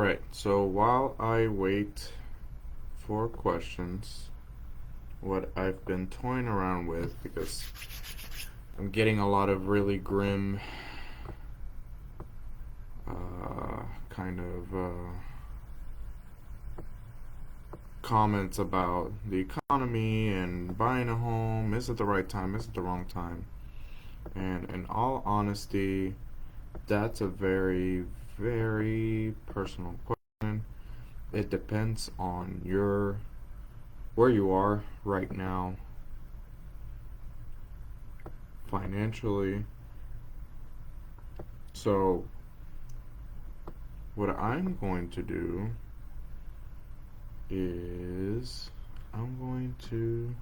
Alright, so while I wait for questions, what I've been toying around with, because I'm getting a lot of really grim kind of comments about the economy and buying a home. Is it the right time? Is it the wrong time? And in all honesty, that's a very, very personal question. It depends on where you are right now financially. So what I'm going to do is I'm going to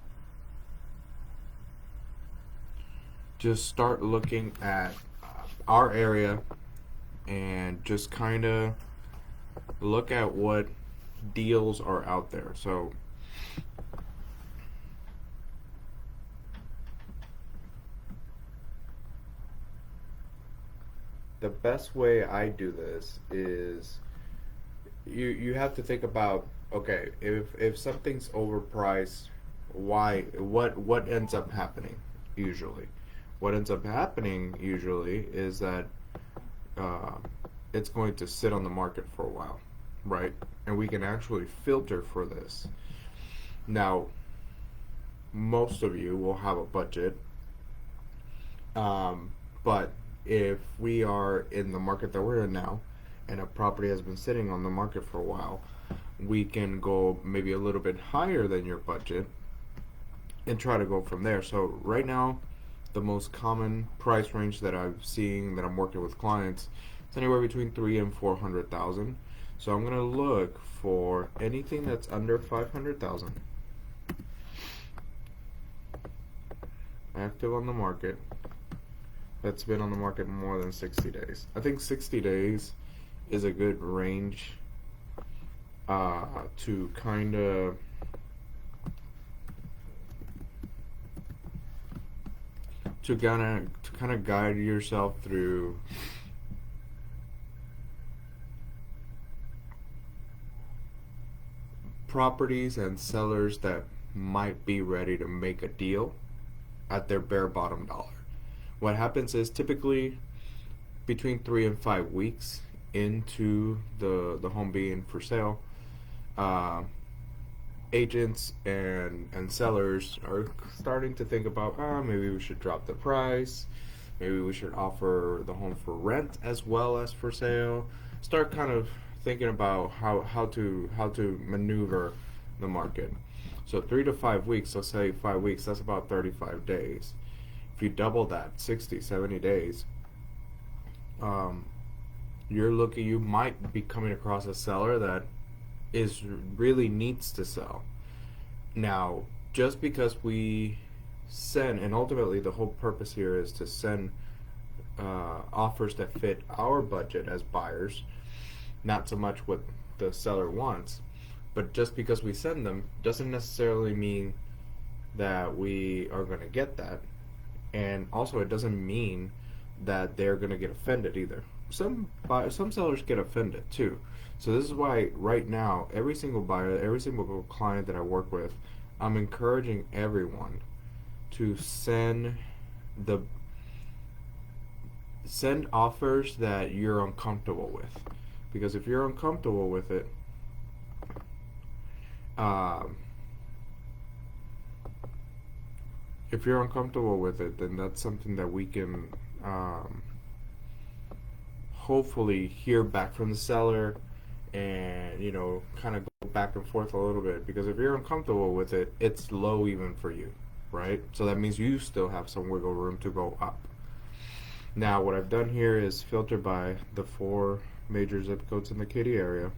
just start looking at our area and just kind of look at what deals are out there. So the best way I do this is you have to think about, okay, if something's overpriced, what ends up happening usually? What ends up happening usually is that uh, it's going to sit on the market for a while, right? And we can actually filter for this. Now, most of you will have a budget, but if we are in the market that we're in now, and a property has been sitting on the market for a while, we can go maybe a little bit higher than your budget and try to go from there. So right now, the most common price range that I'm seeing that I'm working with clients is anywhere between 3 and 400,000. So I'm gonna look for anything that's under 500,000, active on the market, that's been on the market more than 60 days. I think 60 days is a good range to kind of guide yourself through properties and sellers that might be ready to make a deal at their bare bottom dollar. What happens is typically between 3 and 5 weeks into the home being for sale, uh, agents and sellers are starting to think about, maybe we should drop the price, maybe we should offer the home for rent as well as for sale. Start kind of thinking about how to maneuver the market. So 3 to 5 weeks, let's say 5 weeks, that's about 35 days. If you double that, 60, 70 days, you might be coming across a seller that really needs to sell. Now, just because we send, and ultimately the whole purpose here is to send offers that fit our budget as buyers, not so much what the seller wants. But just because we send them doesn't necessarily mean that we are going to get that. And also, it doesn't mean that they're going to get offended either. Some sellers get offended too. So this is why right now, every single buyer, every single client that I work with, I'm encouraging everyone to send offers that you're uncomfortable with. Because if you're uncomfortable with it, then that's something that we can hopefully hear back from the seller, and kind of go back and forth a little bit. Because if you're uncomfortable with it, it's low even for you, right? So that means you still have some wiggle room to go up. Now, what I've done here is filter by the 4 major zip codes in the Katy area,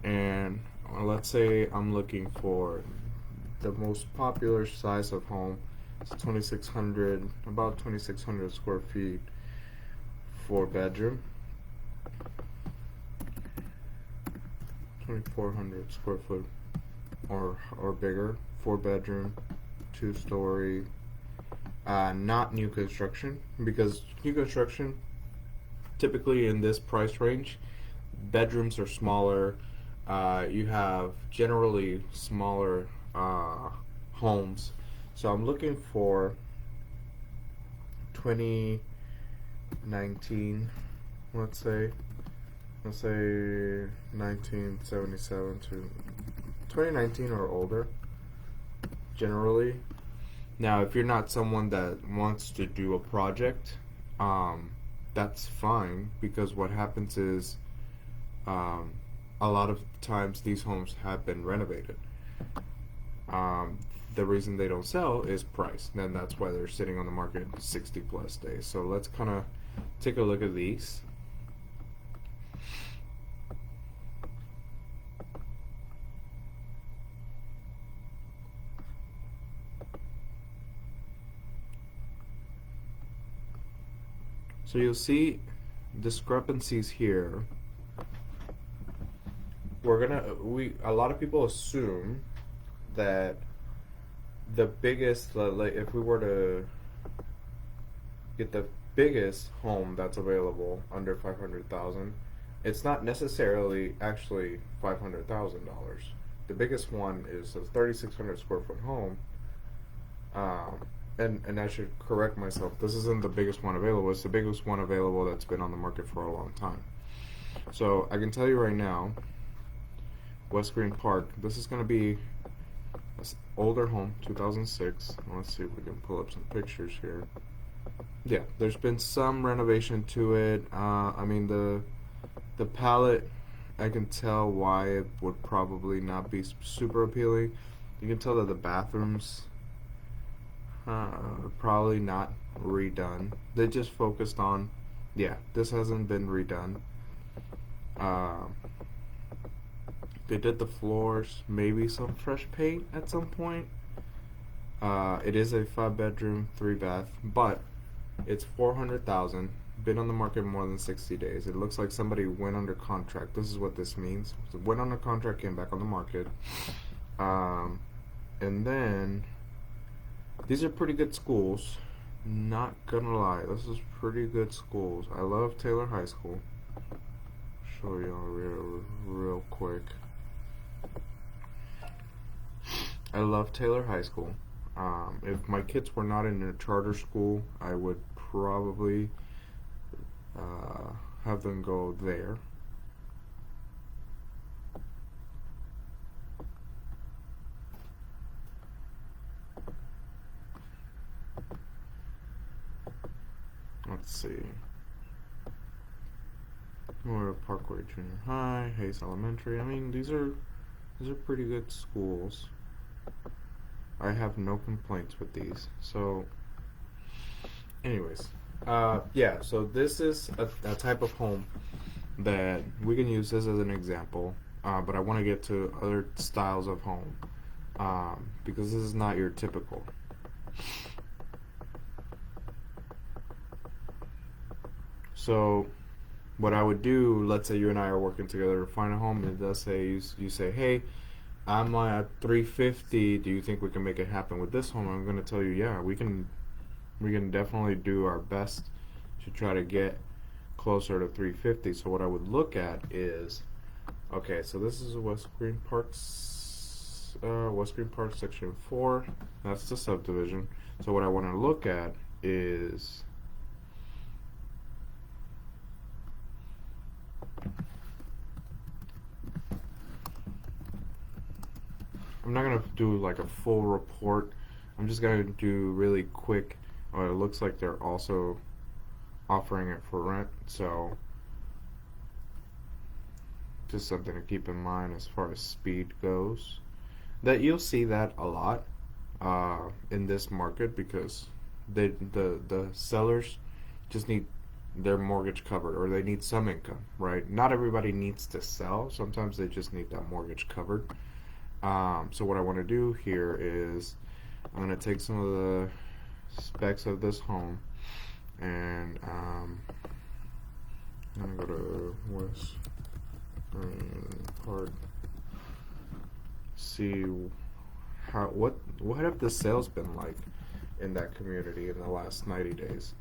and let's say I'm looking for the most popular size of home. It's about 2,600 square feet, 4 bedroom, 2,400 square foot or bigger, 4 bedroom, 2 story, not new construction, because new construction typically in this price range, bedrooms are smaller. You have generally smaller homes. So I'm looking for 2019, let's say 1977 to 2019 or older, generally. Now, if you're not someone that wants to do a project, that's fine, because what happens is um, a lot of times these homes have been renovated. The reason they don't sell is price. Then that's why they're sitting on the market 60 plus days. So let's kind of take a look at these. So you'll see discrepancies here. A lot of people assume that the biggest, like if we were to get the biggest home that's available under 500,000, it's not necessarily actually $500,000. The biggest one is a 3,600 square foot home. And I should correct myself. This isn't the biggest one available. It's the biggest one available that's been on the market for a long time. So I can tell you right now, West Green Park. This is going to be an older home, 2006. Let's see if we can pull up some pictures here. Yeah, there's been some renovation to it. I mean, the palette, I can tell why it would probably not be super appealing. You can tell that the bathrooms probably not redone. They just focused on, yeah, this hasn't been redone. They did the floors, maybe some fresh paint at some point. It is a 5-bedroom, 3-bath, but it's 400,000. Been on the market more than 60 days. It looks like somebody went under contract. This is what this means. So went under contract, came back on the market, and then these are pretty good schools. Not gonna lie, this is pretty good schools. I love Taylor High School. Show you real quick. I love Taylor High School. If my kids were not in a charter school, I would probably have them go there. Let's see. Or Parkway Junior High, Hayes Elementary. I mean, these are pretty good schools. I have no complaints with these. So, anyways, yeah. So this is a type of home that we can use this as an example. But I want to get to other styles of home because this is not your typical. So what I would do, let's say you and I are working together to find a home, and it does say, you say, hey, I'm at 350, do you think we can make it happen with this home? I'm going to tell you, yeah, we can definitely do our best to try to get closer to 350. So what I would look at is, okay, so this is West Green Park Section 4. That's the subdivision. So what I want to look at is I'm not going to do like a full report. I'm just going to do really quick. It looks like they're also offering it for rent, so just something to keep in mind as far as speed goes. That you'll see that a lot in this market because the sellers just need their mortgage covered, or they need some income, right? Not everybody needs to sell. Sometimes they just need that mortgage covered. So what I want to do here is I'm going to take some of the specs of this home, and I'm going to go to West Green Park, see what have the sales been like in that community in the last 90 days.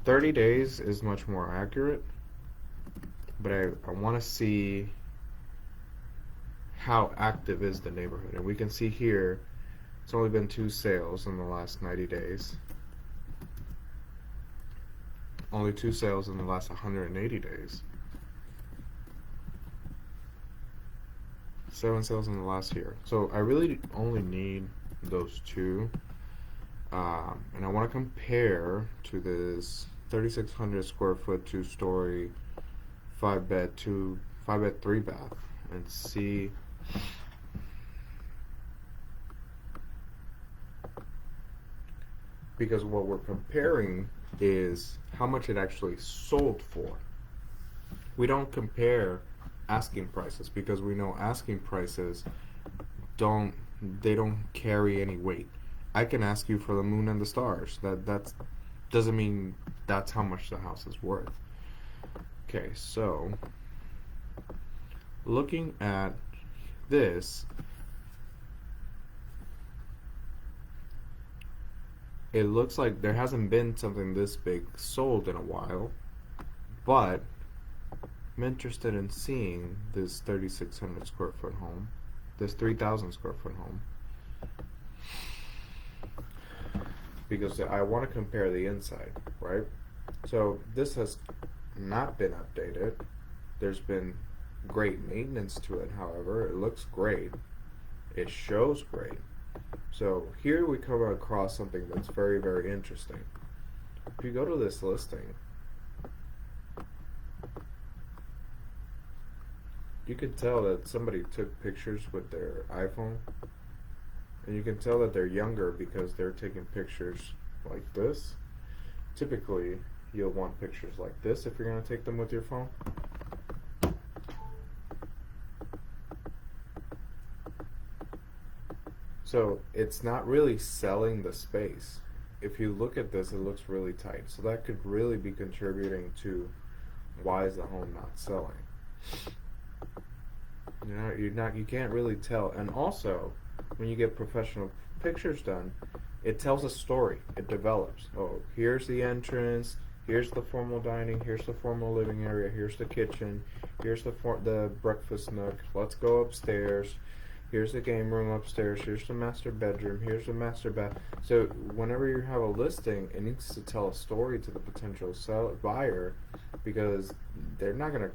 30 days is much more accurate. but I want to see how active is the neighborhood. And we can see here it's only been 2 sales in the last 90 days. Only 2 sales in the last 180 days. 7 sales in the last year. So I really only need those two. And I want to compare to this 3,600 square foot 2-story 5-bed 3-bath and see because what we're comparing is how much it actually sold for. We don't compare asking prices because we know asking prices don't carry any weight. I can ask you for the moon and the stars. That doesn't mean that's how much the house is worth. Okay, so looking at this, it looks like there hasn't been something this big sold in a while, but I'm interested in seeing this 3,600 square foot home, this 3,000 square foot home, because I want to compare the inside, right? So this has not been updated. There's been great maintenance to it, however. It looks great. It shows great. So here we come across something that's very, very interesting. If you go to this listing, you can tell that somebody took pictures with their iPhone. And you can tell that they're younger because they're taking pictures like this. Typically, you'll want pictures like this if you're going to take them with your phone. So it's not really selling the space. If you look at this, it looks really tight. So that could really be contributing to why is the home not selling. You can't really tell. And also, when you get professional pictures done, it tells a story. It develops. Oh, here's the entrance. Here's the formal dining. Here's the formal living area. Here's the kitchen. Here's the breakfast nook. Let's go upstairs. Here's the game room upstairs. Here's the master bedroom. Here's the master bath. So whenever you have a listing, it needs to tell a story to the potential buyer, because they're not gonna,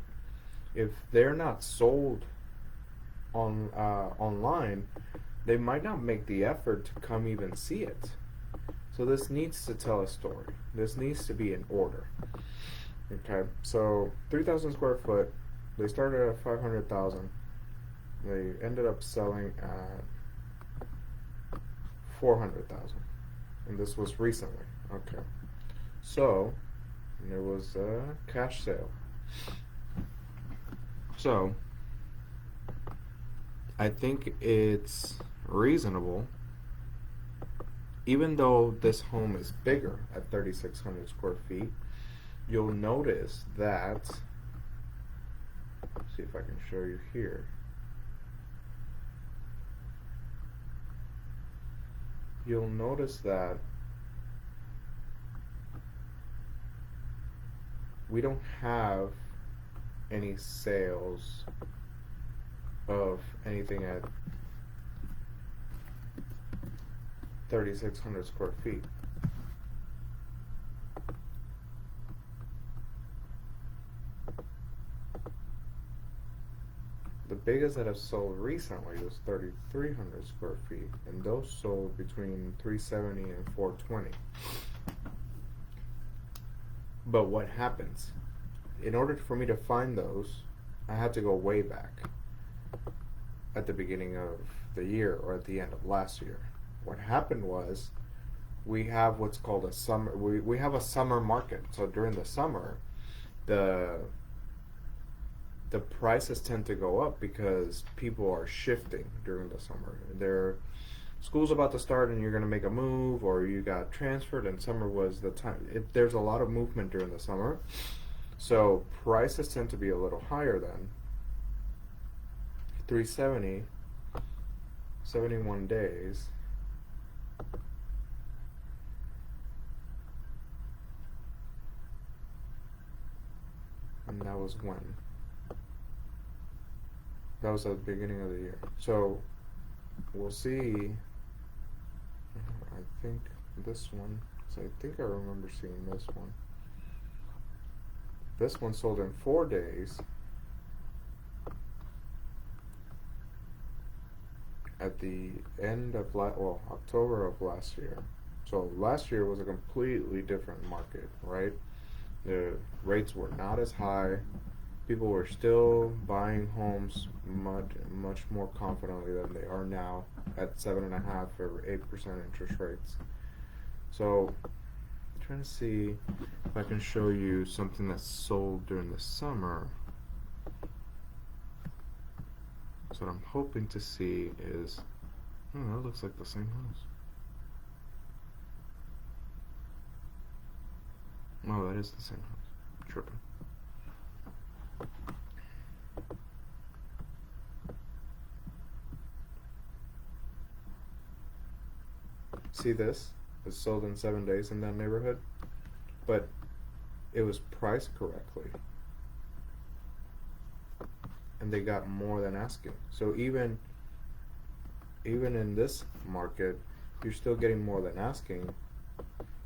if they're not sold on online, they might not make the effort to come even see it. So this needs to tell a story. This needs to be in order. Okay, so 3,000 square foot. They started at 500,000. They ended up selling at 400,000, and this was recently. Okay, so there was a cash sale. So I think it's reasonable, even though this home is bigger at 3,600 square feet. You'll notice that, let's see if I can show you here. You'll notice that we don't have any sales of anything at 3,600 square feet. The biggest that have sold recently was 3,300 square feet, and those sold between 370 and 420. But what happens? In order for me to find those, I had to go way back at the beginning of the year or at the end of last year. What happened was we have what's called a summer. We have a summer market. So during the summer, the prices tend to go up because people are shifting during the summer. School's about to start and you're going to make a move, or you got transferred, and summer was the time. There's a lot of movement during the summer, so prices tend to be a little higher then. 370, 71 days. And that was when? That was at the beginning of the year. So we'll see. I think this one, 'cause I think I remember seeing this one. This one sold in 4 days at the end of October of last year. So last year was a completely different market, right? The rates were not as high. People were still buying homes much more confidently than they are now at 7.5 or 8% interest rates. So I'm trying to see if I can show you something that sold during the summer. So what I'm hoping to see is, oh, that looks like the same house. Oh, that is the same house. Tripping. See this? It's sold in 7 days in that neighborhood, but it was priced correctly, and they got more than asking. So even in this market, you're still getting more than asking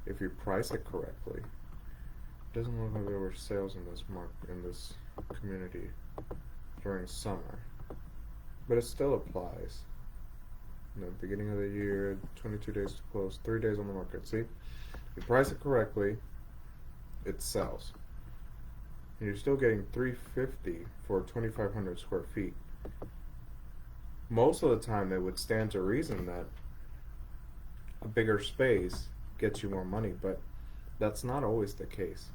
if you price it correctly. It doesn't look like there were sales in this community during summer, but it still applies. In the beginning of the year, 22 days to close, 3 days on the market. See, if you price it correctly, it sells. And you're still getting $350 for 2,500 square feet. Most of the time, it would stand to reason that a bigger space gets you more money, but that's not always the case.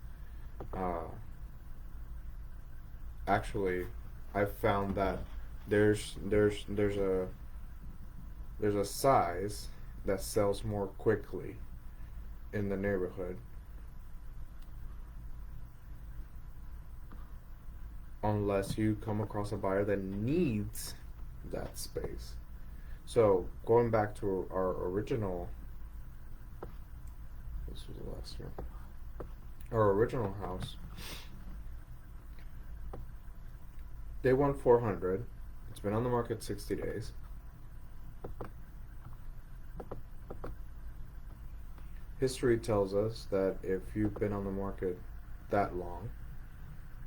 Actually, I've found that there's a size that sells more quickly in the neighborhood unless you come across a buyer that needs that space. So going back to our original, this was the last year, our original house, they won 400. It's been on the market 60 days. History tells us that if you've been on the market that long,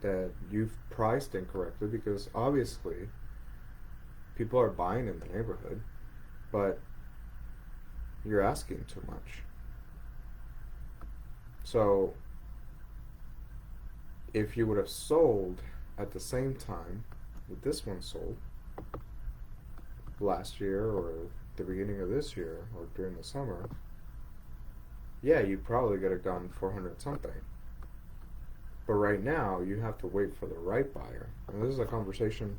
that you've priced incorrectly, because obviously people are buying in the neighborhood, but you're asking too much. So if you would have sold at the same time that this one sold last year or the beginning of this year or during the summer, yeah, you probably could have gotten 400 something. But right now, you have to wait for the right buyer. And this is a conversation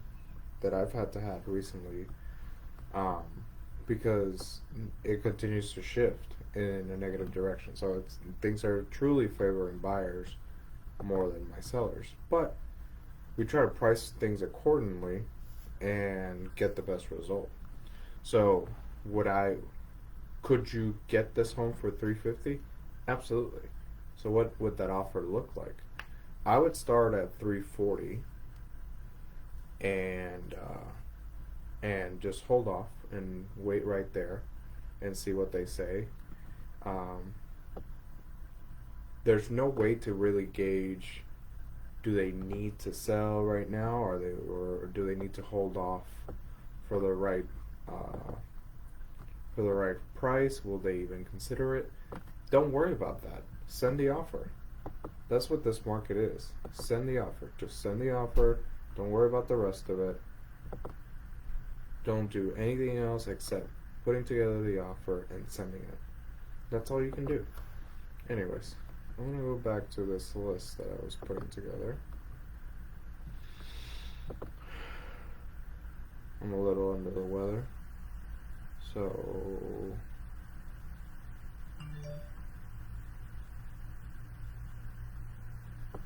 that I've had to have recently, because it continues to shift in a negative direction. So things are truly favoring buyers more than my sellers. But we try to price things accordingly and get the best result. So could you get this home for $350? Absolutely. So what would that offer look like? I would start at $340 and just hold off and wait right there and see what they say. There's no way to really gauge, do they need to sell right now, or do they need to hold off for the right price? Will they even consider it? Don't worry about that. Send the offer. That's what this market is. Send the offer. Just send the offer. Don't worry about the rest of it. Don't do anything else except putting together the offer and sending it. That's all you can do. Anyways, I'm going to go back to this list that I was putting together. I'm a little under the weather. So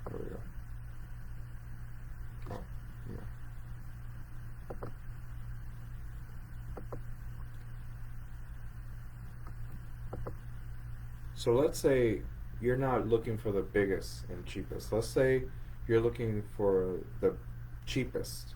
there we go. Oh, yeah. So let's say you're not looking for the biggest and cheapest. Let's say you're looking for the cheapest.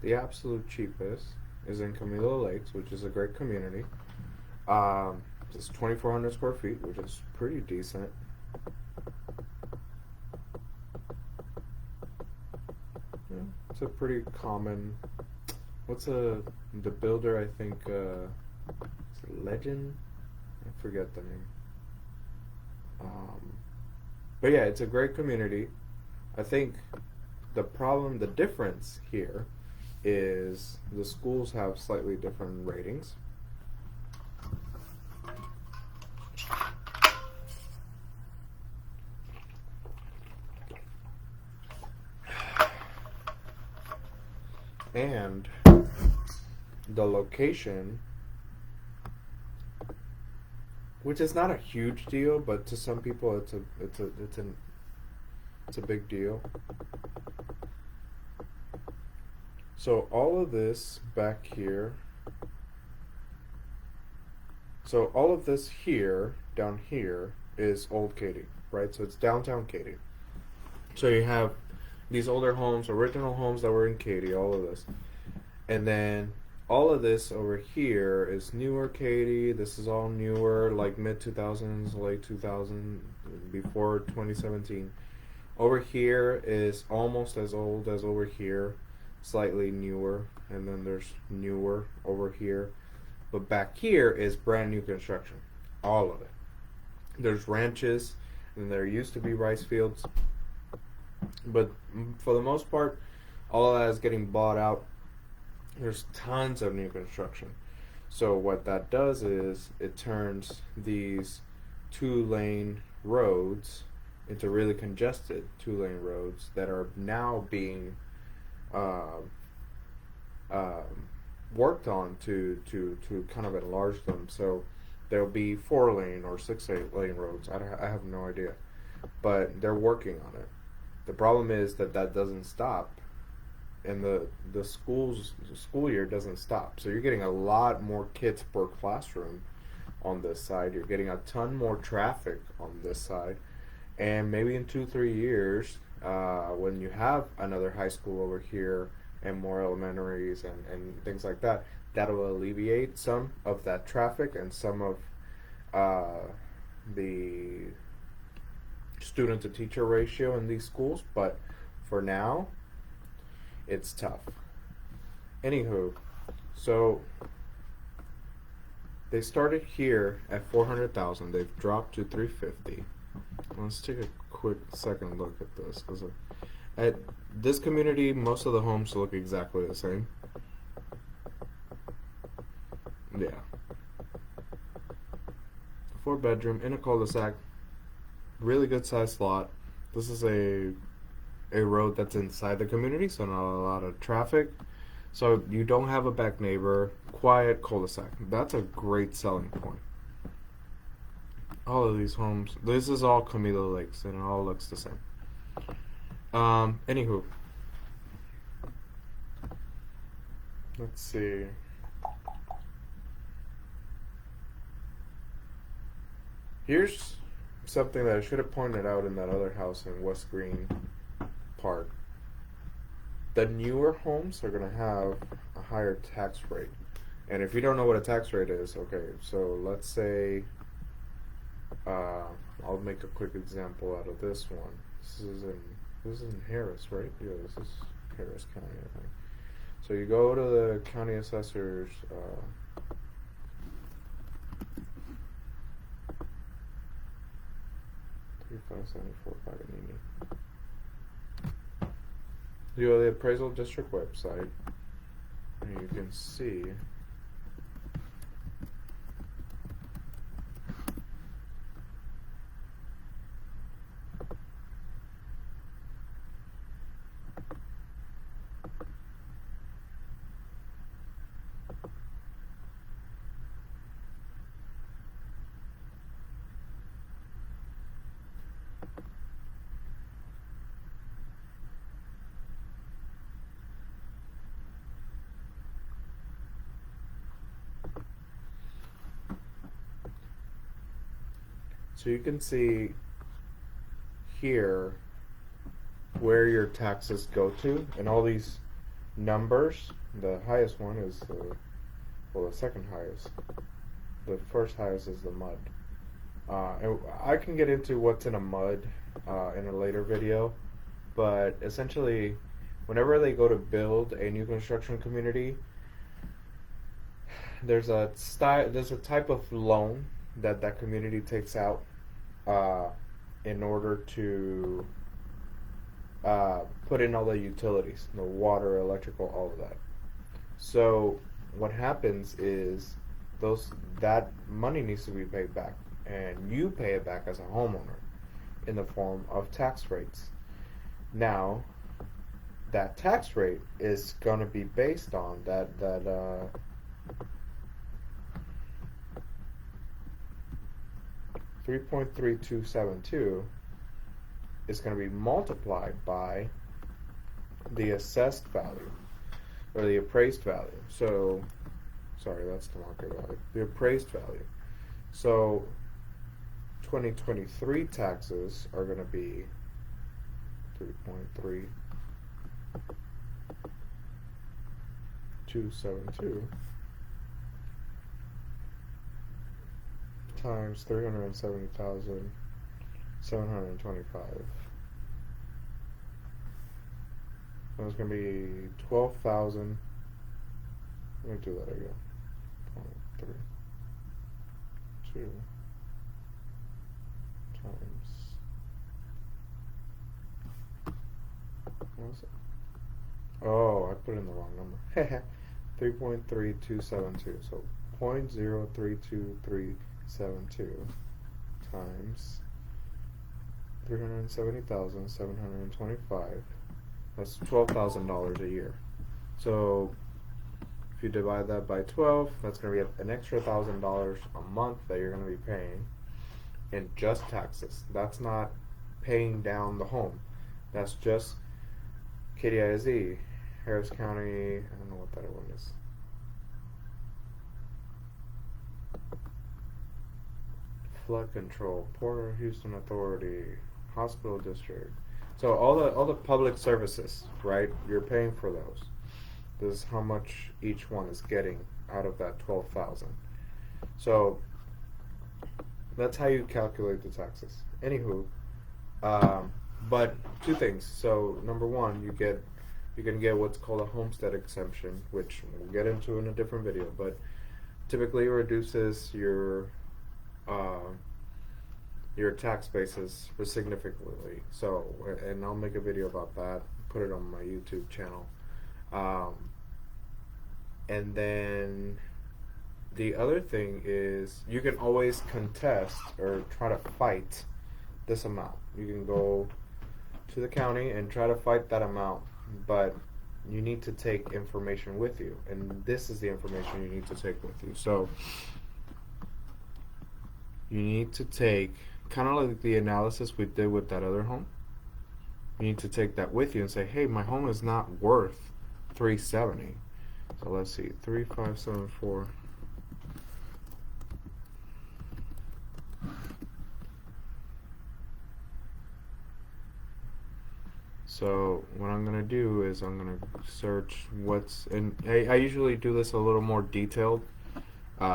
The absolute cheapest is in Camilo Lakes, which is a great community. It's 2,400 square feet, which is pretty decent. Yeah, it's a pretty common. The builder? I think is it Legend. I forget the name. Um, but yeah, it's a great community. I think the difference here is the schools have slightly different ratings. And the location, which is not a huge deal, but to some people it's a big deal. So all of this back here, so all of this here, down here, is old Katy, right? So it's downtown Katy. So you have these older homes, original homes that were in Katy, all of this. And then all of this over here is newer Katy. This is all newer, like mid 2000s, late 2000s, before 2017. Over here is almost as old as over here, slightly newer, and then there's newer over here. But back here is brand new construction, all of it. There's ranches, and there used to be rice fields, but for the most part, all of that is getting bought out. There's tons of new construction. So what that does is it turns these 2-lane roads into really congested 2-lane roads that are now being uh, worked on to kind of enlarge them. So there'll be 4-lane or 6-lane roads. I have no idea, but they're working on it. The problem is that doesn't stop, and the school year doesn't stop. So you're getting a lot more kids per classroom on this side. You're getting a ton more traffic on this side, and maybe in 2-3 years, when you have another high school over here and more elementaries and things like that, that'll alleviate some of that traffic and some of the student to teacher ratio in these schools. But for now, it's tough. Anywho, so they started here at 400,000. They've dropped to 350. Let's take a quick second look at this, because at this community, most of the homes look exactly the same. Yeah. 4-bedroom in a cul-de-sac. Really good sized lot. This is a road that's inside the community, so not a lot of traffic. So you don't have a back neighbor. Quiet cul-de-sac. That's a great selling point. All of these homes. This is all Camilo Lakes, and it all looks the same. Anywho, let's see. Here's something that I should have pointed out in that other house in West Green Park. The newer homes are going to have a higher tax rate. And if you don't know what a tax rate is, okay, so let's say, I'll make a quick example out of this one. This is in Harris, right? Yeah, this is Harris County, I think. So you go to the county assessor's, 3574 Paganini. You go to the appraisal district website, and you can see So you can see here where your taxes go to, and all these numbers. The highest one is the second highest. The first highest is the mud. And I can get into what's in a mud in a later video, but essentially, whenever they go to build a new construction community, there's a type of loan that community takes out in order to put in all the utilities, the water, electrical, all of that. So what happens is that money needs to be paid back, and you pay it back as a homeowner in the form of tax rates. Now, that tax rate is going to be based on that 3.3272 is going to be multiplied by the assessed value or the appraised value. So, sorry, that's the market value. The appraised value. So, 2023 taxes are going to be 3.3272 times 370,725. So it's going to be 12,000. Let me do that again. 0.32 times. What was it? Oh, I put in the wrong number. 3.3272. So 0.032372 times 370,725. That's $12,000 a year. So if you divide that by 12, that's going to be an extra $1,000 a month that you're going to be paying in just taxes. That's not paying down the home. That's just Katy, Harris County. I don't know what that one is. Flood control, Port Houston Authority, hospital district. So all the public services, right? You're paying for those. This is how much each one is getting out of that 12,000. So that's how you calculate the taxes. Anywho, but two things. So number one, you can get what's called a homestead exemption, which we'll get into in a different video. But typically, it reduces your tax basis significantly. So, and I'll make a video about that. Put it on my YouTube channel. And then the other thing is you can always contest or try to fight this amount. You can go to the county and try to fight that amount, but you need to take information with you, and this is the information you need to take with you. So you need to take kind of like the analysis we did with that other home. You need to take that with you and say, hey, my home is not worth $370. So let's see, 3574. So what I'm gonna do is I'm gonna search and I usually do this a little more detailed,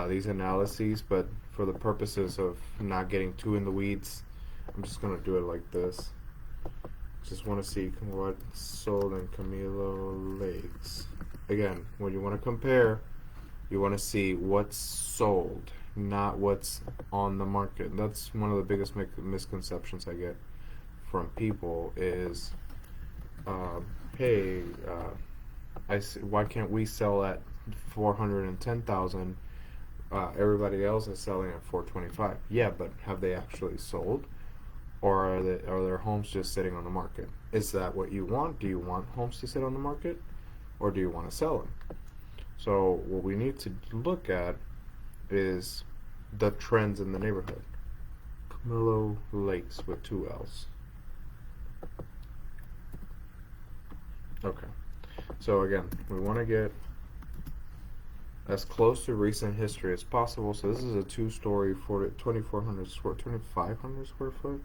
these analyses, but for the purposes of not getting too in the weeds, I'm just gonna do it like this. Just want to see what sold in Camilo Lakes. Again, when you want to compare, you want to see what's sold, not what's on the market. That's one of the biggest misconceptions I get from people is, hey, why can't we sell at 410,000? Everybody else is selling at 425. Yeah, but have they actually sold? Or are their homes just sitting on the market? Is that what you want? Do you want homes to sit on the market? Or do you want to sell them? So what we need to look at is the trends in the neighborhood. Camilo Lakes with 2 L's. Okay. So again, we want to get as close to recent history as possible. So this is a 2-story, 2,500 square foot.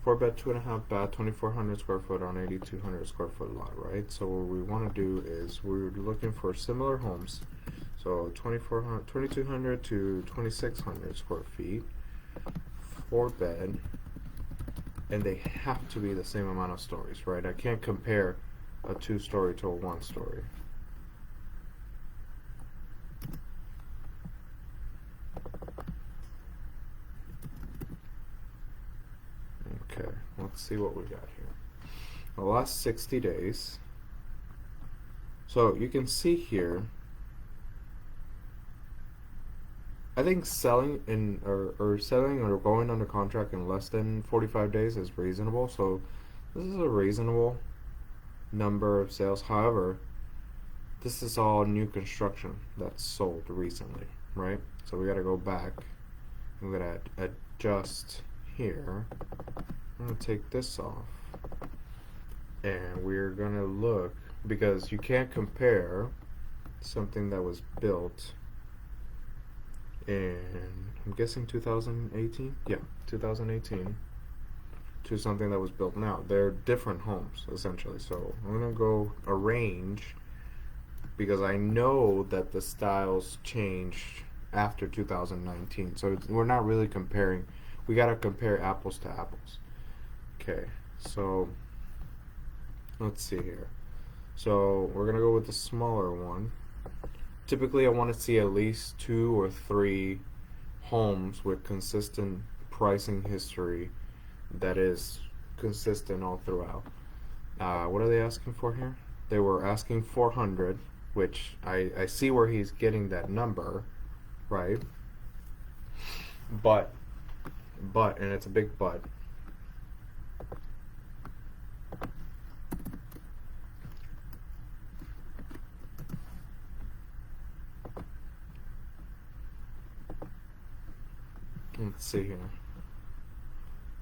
four bed, 2.5 bath, 2,400 square foot on 8,200 square foot lot, right? So what we want to do is we're looking for similar homes. So 2,200 to 2,600 square feet, 4 bed, and they have to be the same amount of stories, right? I can't compare a 2-story to a 1-story. Okay, let's see what we got here. The last 60 days. So you can see here, I think selling in or selling or going under contract in less than 45 days is reasonable. So this is a reasonable number of sales. However, this is all new construction that's sold recently, right? So we got to go back. I'm gonna adjust here. I'm going to take this off, and we're going to look, because you can't compare something that was built in, I'm guessing 2018? Yeah, 2018, to something that was built now. They're different homes, essentially. So I'm going to go arrange, because I know that the styles changed after 2019. So we're not really comparing. We got to compare apples to apples. Okay, so let's see here. So we're gonna go with the smaller one. Typically, I want to see at least 2 or 3 homes with consistent pricing history that is consistent all throughout. What are they asking for here? They were asking 400, which I see where he's getting that number, right? But, and it's a big but. Let's see here.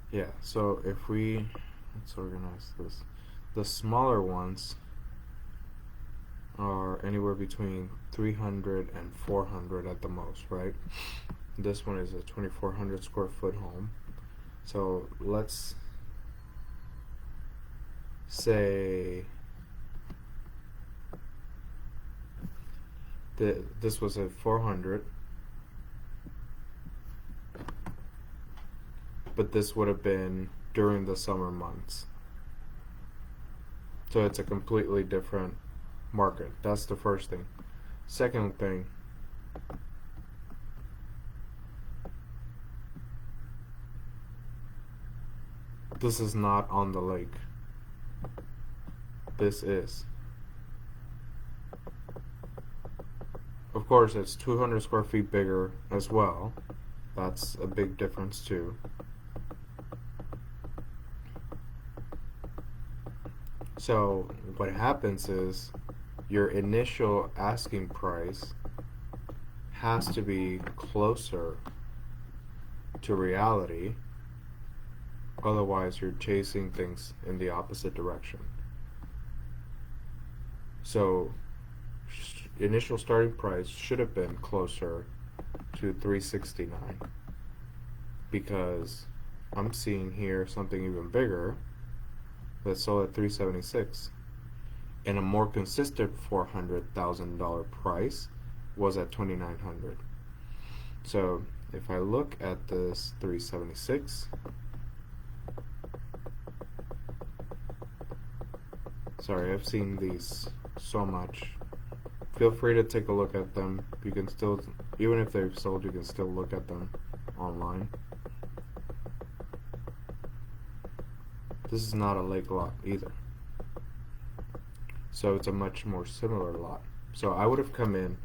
Yeah, so if let's organize this. The smaller ones are anywhere between 300 and 400 at the most, right? This one is a 2,400 square foot home. So let's say that this was a 400. But this would have been during the summer months. So it's a completely different market. That's the first thing. Second thing, this is not on the lake. This is. Of course, it's 200 square feet bigger as well. That's a big difference too. So what happens is your initial asking price has to be closer to reality, otherwise you're chasing things in the opposite direction. So initial starting price should have been closer to 369, because I'm seeing here something even bigger that sold at 376, and a more consistent $400,000 price was at 2,900. So if I look at this 376, sorry, I've seen these so much. Feel free to take a look at them. You can still, even if they've sold, you can still look at them online. This is not a lake lot either. So it's a much more similar lot. So I would have come in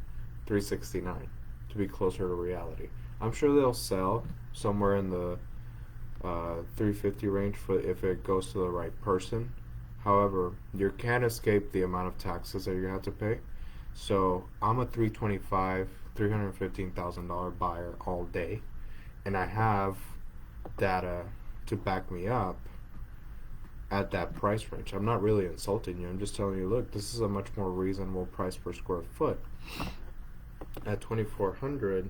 369 to be closer to reality. I'm sure they'll sell somewhere in the 350 range for if it goes to the right person. However, you can't escape the amount of taxes that you have to pay. So I'm a $315,000 buyer all day, and I have data to back me up at that price range. I'm not really insulting you. I'm just telling you, look, this is a much more reasonable price per square foot. At 2,400,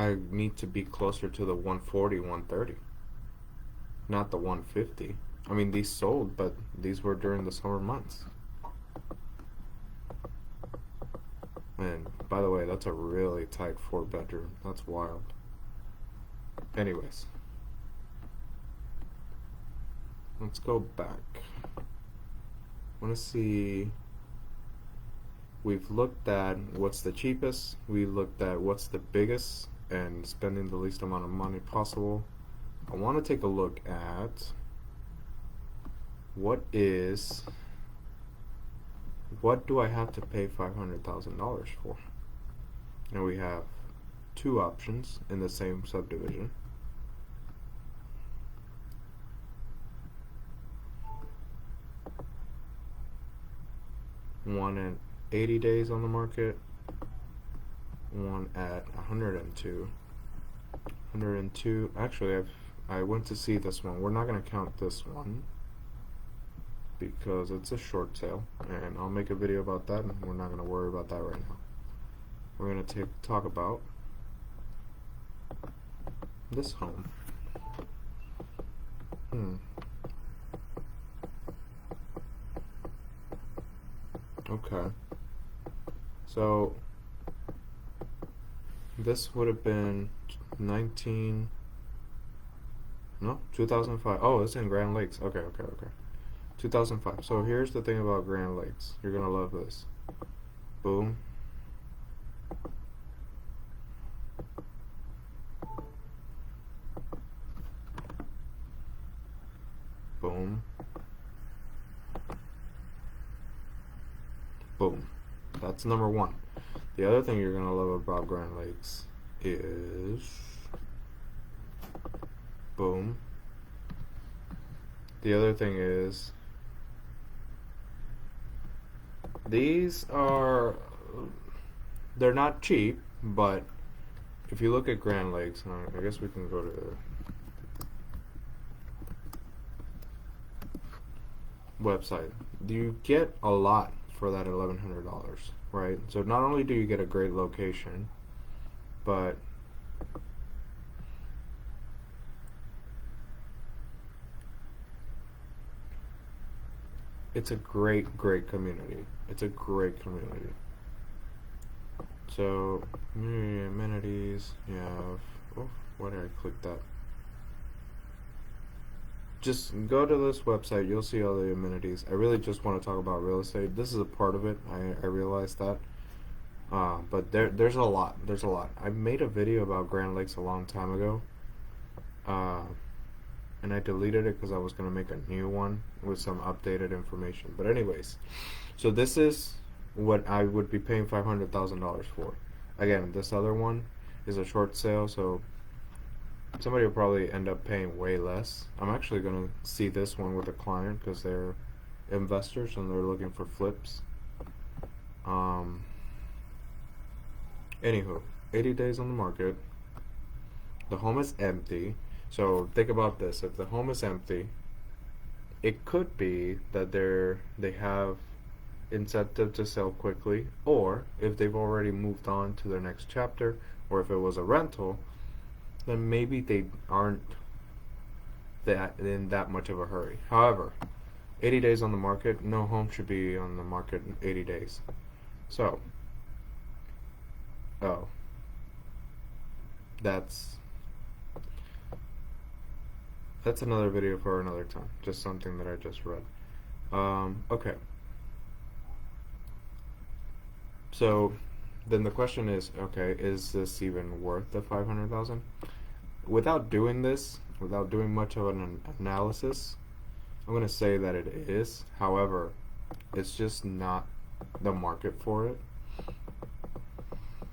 I need to be closer to the 140, 130, not the 150. I mean, these sold, but these were during the summer months. And by the way, that's a really tight 4-bedroom. That's wild. Anyways, let's go back. I want to see. We've looked at what's the cheapest. We looked at what's the biggest and spending the least amount of money possible. I want to take a look at what do I have to pay $500,000 for? And we have two options in the same subdivision. One at 80 days on the market, one at 102. 102. Actually, I went to see this one. We're not going to count this one because it's a short sale, and I'll make a video about that, and we're not going to worry about that right now. We're going to talk about this home. Okay. So this would have been 2005. Oh, it's in Grand Lakes. Okay. 2005. So here's the thing about Grand Lakes. You're gonna love this. Boom. Boom. Boom. That's number one. The other thing you're gonna love about Grand Lakes is boom. The other thing is they're not cheap, but if you look at Grand Lakes, I guess we can go to the website. You get a lot for that $1,100, right? So not only do you get a great location, but it's a great community. It's a great community. So amenities, you have, why did I click that? Just go to this website, you'll see all the amenities. I really just want to talk about real estate. This is a part of it, I realize that. But there's a lot. I made a video about Grand Lakes a long time ago. And I deleted it because I was going to make a new one with some updated information. But anyways, so this is what I would be paying $500,000 for. Again, this other one is a short sale, so somebody will probably end up paying way less. I'm actually going to see this one with a client because they're investors and they're looking for flips. Anywho, 80 days on the market. The home is empty. So think about this. If the home is empty, it could be that they have incentive to sell quickly, or if they've already moved on to their next chapter, or if it was a rental, then maybe they aren't in that much of a hurry. However, 80 days on the market, no home should be on the market in 80 days. So, that's another video for another time. Just something that I just read. Okay. So then the question is, okay, is this even worth the $500,000? Without doing much of an analysis, I'm going to say that it is. However, it's just not the market for it.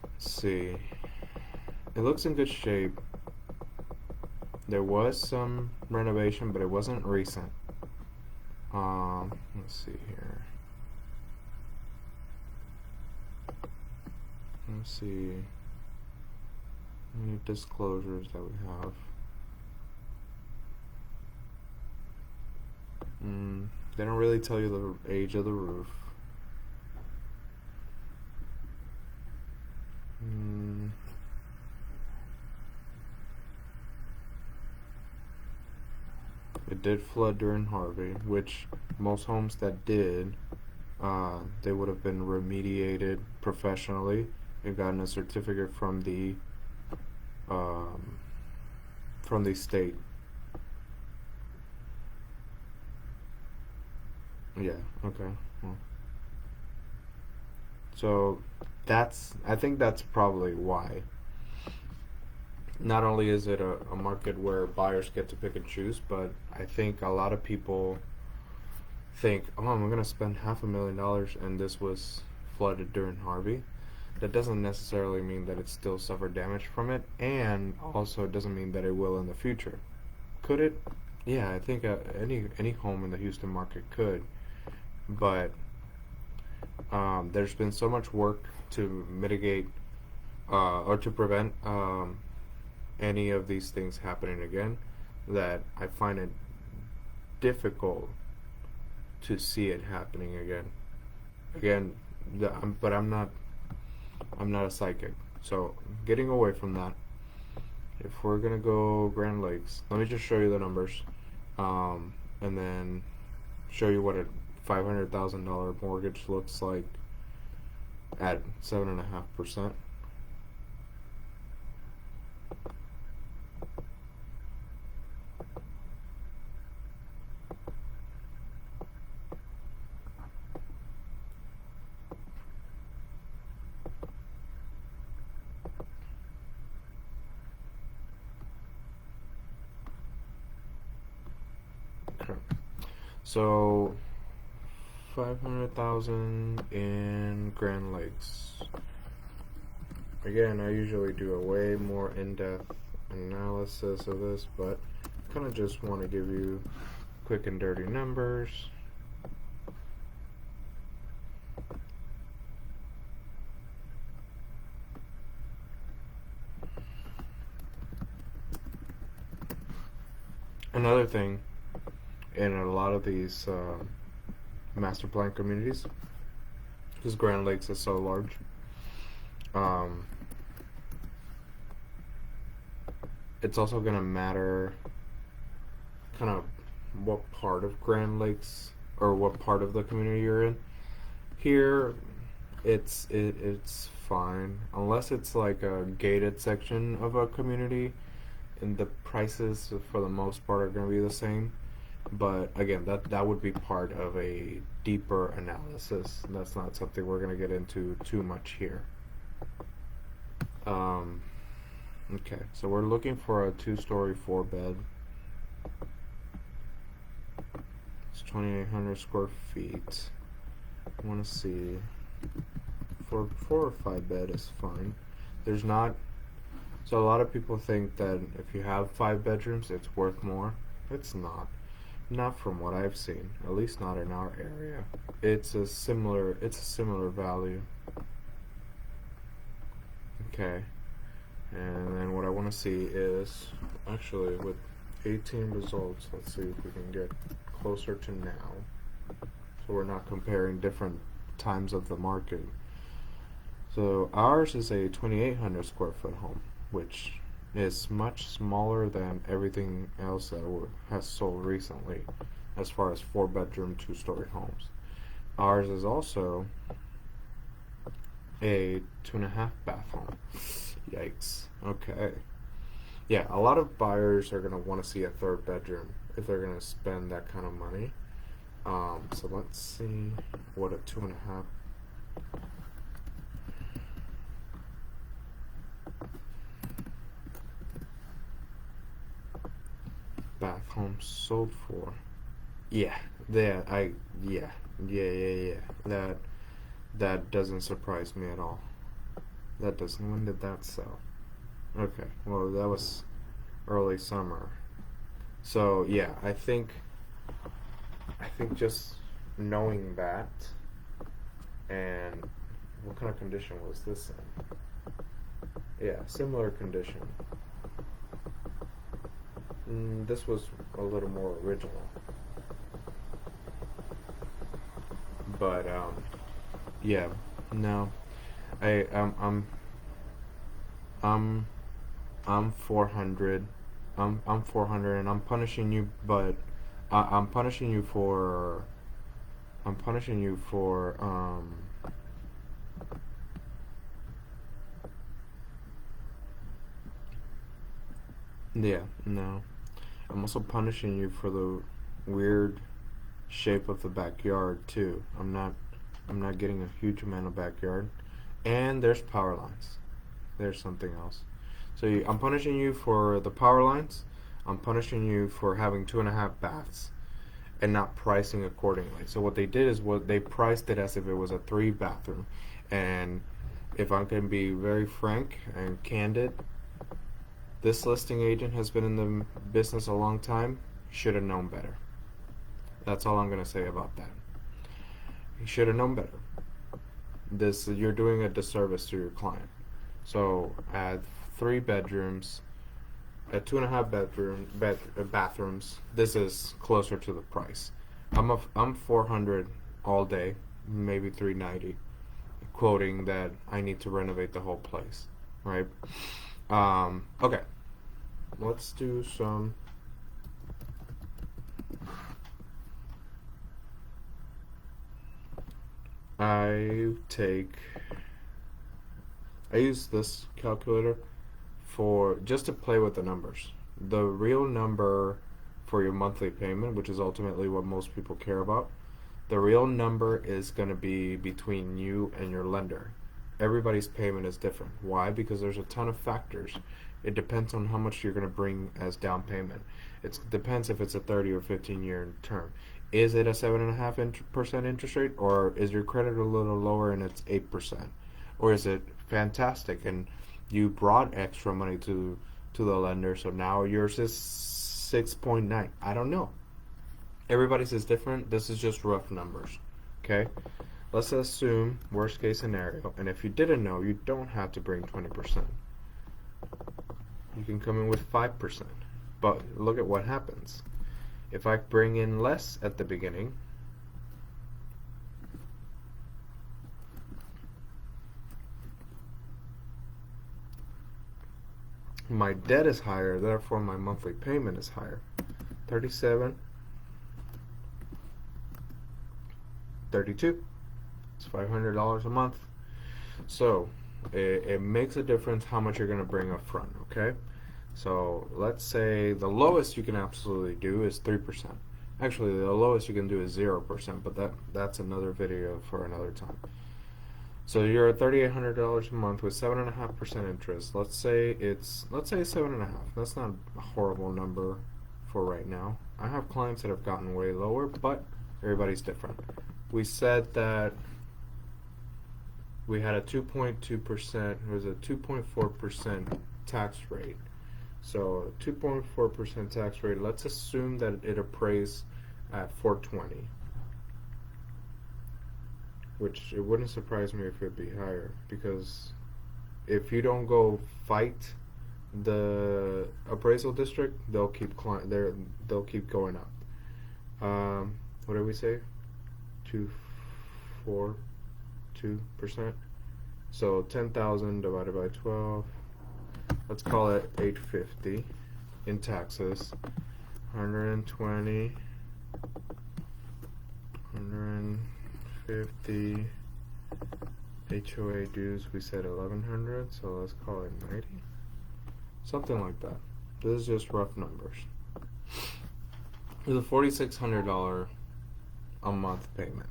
Let's see. It looks in good shape. There was some renovation, but it wasn't recent. Let's see here. Let's see any disclosures that we have. They don't really tell you the age of the roof. did flood during Harvey, which most homes that did, they would have been remediated professionally and gotten a certificate um, from the state. Yeah. Okay. Well, so I think that's probably why. Not only is it a market where buyers get to pick and choose, but I think a lot of people think, oh, I'm going to spend $500,000 and this was flooded during Harvey. That doesn't necessarily mean that it still suffered damage from it, and also it doesn't mean that it will in the future. Could it? Yeah, I think any home in the Houston market could, but there's been so much work to mitigate or to prevent any of these things happening again that I find it difficult to see it happening again. Again, but I'm not a psychic. So getting away from that, if we're gonna go Grand Lakes, let me just show you the numbers, and then show you what a $500,000 mortgage looks like at 7.5%. Okay. So 500,000 in Grand Lakes. Again, I usually do a way more in-depth analysis of this, but kind of just want to give you quick and dirty numbers. Another thing, in a lot of these master plan communities, because Grand Lakes is so large, um, it's also going to matter kind of what part of Grand Lakes or what part of the community you're in. Here, it's fine unless it's like a gated section of a community, and the prices for the most part are going to be the same. But again, that would be part of a deeper analysis. That's not something we're going to get into too much here. Okay, so we're looking for a 2-story 4-bed. It's 2,800 square feet. I want to see, for 4 or 5 bed is fine. There's not, so a lot of people think that if you have 5 bedrooms, it's worth more. It's not. Not from what I've seen, at least not in our area. It's a similar value. Okay. And then what I want to see is, actually with 18 results, let's see if we can get closer to now. So we're not comparing different times of the market. So ours is a 2,800 square foot home, which is much smaller than everything else that has sold recently as far as 4-bedroom 2-story homes. Ours is also a 2.5 bath home. Yikes. Okay. Yeah, a lot of buyers are going to want to see a 3rd bedroom if they're going to spend that kind of money. So let's see what a 2.5 bath home sold for. Yeah, yeah. That doesn't surprise me at all. That doesn't. When did that sell? Okay, well that was early summer. So yeah, I think just knowing that, and what kind of condition was this in? Yeah, similar condition. This was a little more original, but yeah, no, I I'm 400. I'm 400, and I'm punishing you, but I'm punishing you for. I'm punishing you for. Yeah, no. I'm also punishing you for the weird shape of the backyard too. I'm not getting a huge amount of backyard. And there's power lines. There's something else. So I'm punishing you for the power lines. I'm punishing you for having 2.5 baths and not pricing accordingly. So what they did is what they priced it as if it was a 3 bathroom. And if I can be very frank and candid, this listing agent has been in the business a long time. Should have known better. That's all I'm gonna say about that. He should have known better. This You're doing a disservice to your client. So at 3 bedrooms, at 2.5 bathrooms, this is closer to the price. I'm 400 all day, maybe 390, quoting that I need to renovate the whole place, right? Okay, let's do some. I use this calculator for just to play with the numbers. The real number for your monthly payment, which is ultimately what most people care about, the real number is going to be between you and your lender. Everybody's payment is different. Why? Because there's a ton of factors. It depends on how much you're going to bring as down payment. It depends if it's a 30 or 15-year term. Is it a 7.5% interest rate, or is your credit a little lower and it's 8%, or is it fantastic and you brought extra money to the lender, so now yours is 6.9? I don't know. Everybody's is different. This is just rough numbers. Okay, let's assume worst case scenario, and if you didn't know, you don't have to bring 20%. You can come in with 5%, but look at what happens. If I bring in less at the beginning, my debt is higher, therefore my monthly payment is higher. 37, 32. It's $500 a month. So it makes a difference how much you're going to bring up front, okay? So let's say the lowest you can absolutely do is 3%. Actually, the lowest you can do is 0%, but that's another video for another time. So you're at $3,800 a month with 7.5% interest. Let's say 7.5. That's not a horrible number for right now. I have clients that have gotten way lower, but everybody's different. We said that we had a 2.2%, it was a 2.4% tax rate. So 2.4% tax rate, let's assume that it appraised at 420, which it wouldn't surprise me if it'd be higher, because if you don't go fight the appraisal district, they'll keep going up. What did we say? 2.42%. So 10,000 divided by 12. Let's call it 850 in taxes. 120, 150 HOA dues. We said 1,100, so let's call it 90. Something like that. This is just rough numbers. There's a $4,600 a month payment.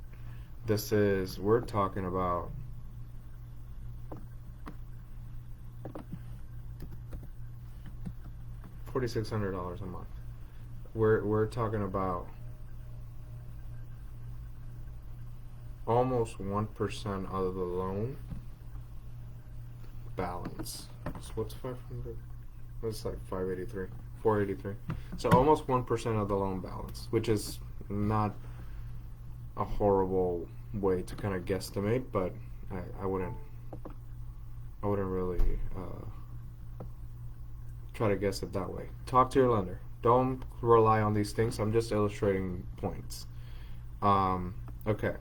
We're talking about $4,600 a month. We're talking about almost 1% of the loan balance. So what's 500? That's like 583, 483. So almost 1% of the loan balance, which is not a horrible way to kind of guesstimate, but I wouldn't really try to guess it that way. Talk to your lender. Don't rely on these things. I'm just illustrating points. Okay.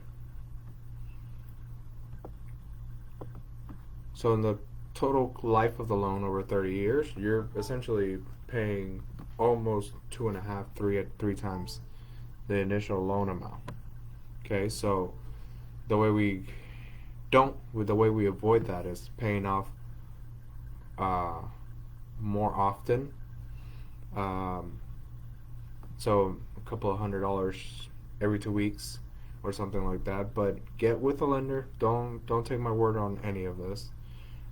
So in the total life of the loan over 30 years, you're essentially paying almost 2.5, three times the initial loan amount. Okay, so the way we avoid that is paying off more often. So a couple of $100 every 2 weeks or something like that. But get with a lender. Don't take my word on any of this.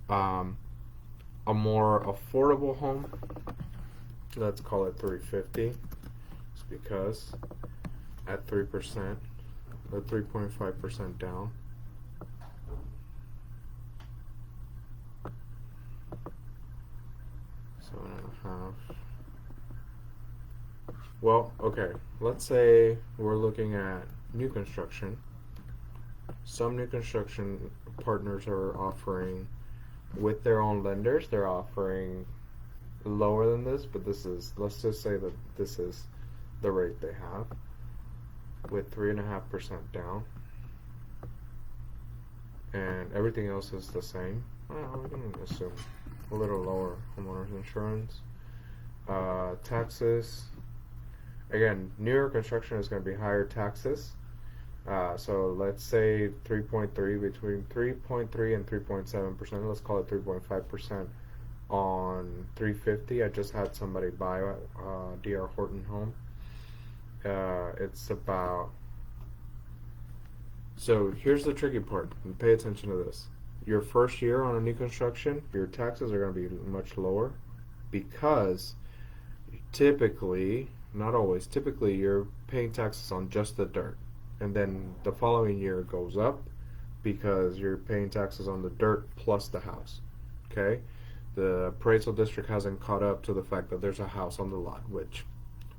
A more affordable home, let's call it 350, just because at 3% or 3.5% down. Seven and a half. Well, okay, let's say we're looking at new construction. Some new construction partners are offering, with their own lenders, they're offering lower than this, but this is, let's just say that this is the rate they have, with 3.5% down, and everything else is the same. We're going to assume a little lower homeowners insurance. Taxes, again, newer construction is going to be higher taxes. So let's say 3.3, between 3.3 and 3.7%. Let's call it 3.5% on 350. I just had somebody buy a D.R. Horton home. It's about. So here's the tricky part, and pay attention to this. Your first year on a new construction, your taxes are going to be much lower, because typically, not always, typically you're paying taxes on just the dirt. And then the following year it goes up because you're paying taxes on the dirt plus the house. Okay? The appraisal district hasn't caught up to the fact that there's a house on the lot, which,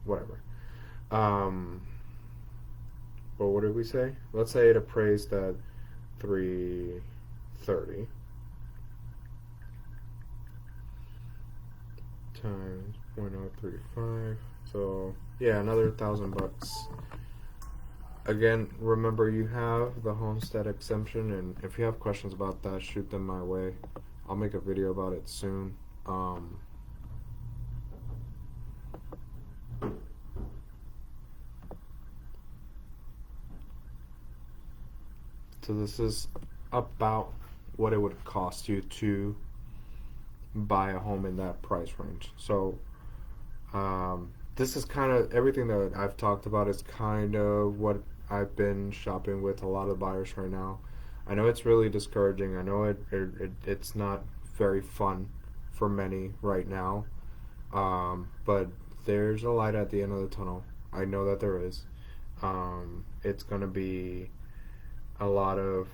whatever. But what did we say? Let's say it appraised at 330 times 0.035. So yeah, another $1,000. Again, remember, you have the homestead exemption, and if you have questions about that, shoot them my way. I'll make a video about it soon. So this is about what it would cost you to buy a home in that price range. So this is kind of everything that I've talked about is kind of what I've been shopping with a lot of buyers right now. I know it's really discouraging. I know it's not very fun for many right now, but there's a light at the end of the tunnel. I know that there is. It's going to be a lot of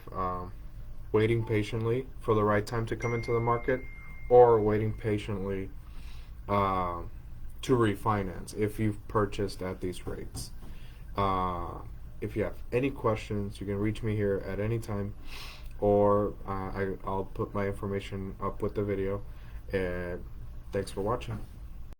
waiting patiently for the right time to come into the market, or waiting patiently to refinance if you've purchased at these rates. If you have any questions, you can reach me here at any time, or I'll put my information up with the video. And thanks for watching.